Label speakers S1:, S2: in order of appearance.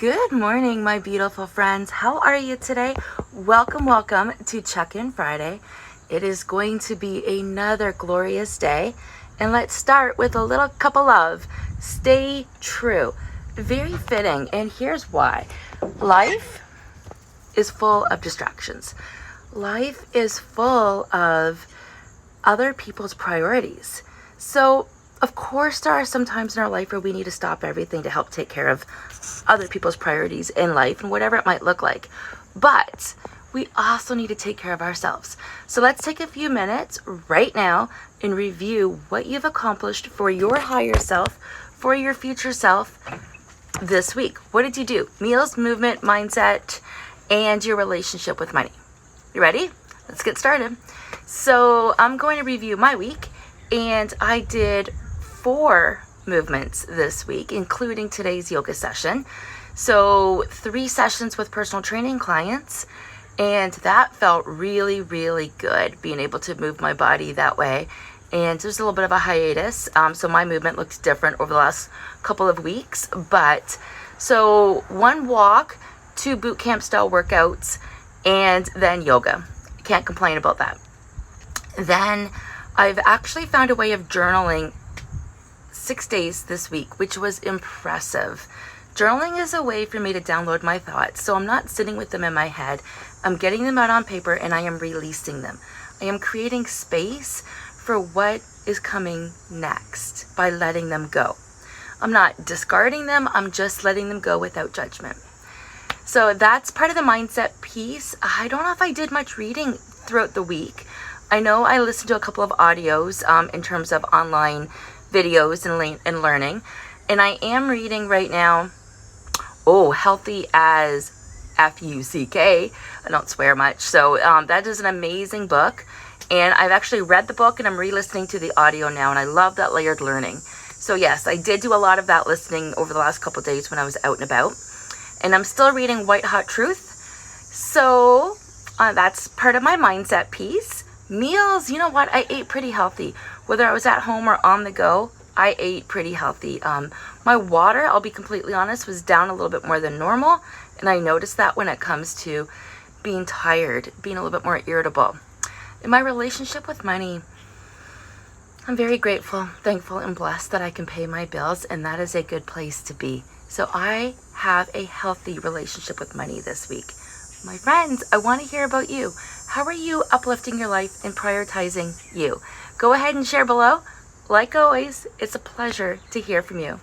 S1: Good morning, my beautiful friends. How are you today? Welcome to Check-In Friday. It is going to be another glorious day. And let's start with a little cup of love. Stay true. Very fitting. And here's why. Life is full of distractions. Life is full of other people's priorities. So, of course, there are some times in our life where we need to stop everything to help take care of other people's priorities in life and whatever it might look like. But we also need to take care of ourselves. So let's take a few minutes right now and review what you've accomplished for your higher self, for your future self this week. What did you do? Meals, movement, mindset, and your relationship with money. You ready? Let's get started. So I'm going to review my week, and I did 4 movements this week, including today's yoga session. So 3 sessions with personal training clients, and that felt really, really good, being able to move my body that way. And there's a little bit of a hiatus, so my movement looks different over the last couple of weeks. But so 1 walk, 2 boot camp style workouts, and then yoga. Can't complain about that. Then I've actually found a way of journaling 6 days this week, which was impressive. Journaling is a way for me to download my thoughts, so I'm not sitting with them in my head. I'm getting them out on paper and I am releasing them. I am creating space for what is coming next by letting them go. I'm not discarding them, I'm just letting them go without judgment. So that's part of the mindset piece. I don't know if I did much reading throughout the week. I know I listened to a couple of audios in terms of online videos and learning. And I am reading right now, Healthy as F-U-C-K. I don't swear much. So that is an amazing book. And I've actually read the book and I'm re-listening to the audio now. And I love that layered learning. So yes, I did do a lot of that listening over the last couple of days when I was out and about. And I'm still reading White Hot Truth. So that's part of my mindset piece. Meals, you know what? I ate pretty healthy. Whether I was at home or on the go, I ate pretty healthy. My water, I'll be completely honest, was down a little bit more than normal. And I noticed that when it comes to being tired, being a little bit more irritable. In my relationship with money, I'm very grateful, thankful, and blessed that I can pay my bills. And that is a good place to be. So I have a healthy relationship with money this week. My friends, I want to hear about you. How are you uplifting your life and prioritizing you? Go ahead and share below. Like always, it's a pleasure to hear from you.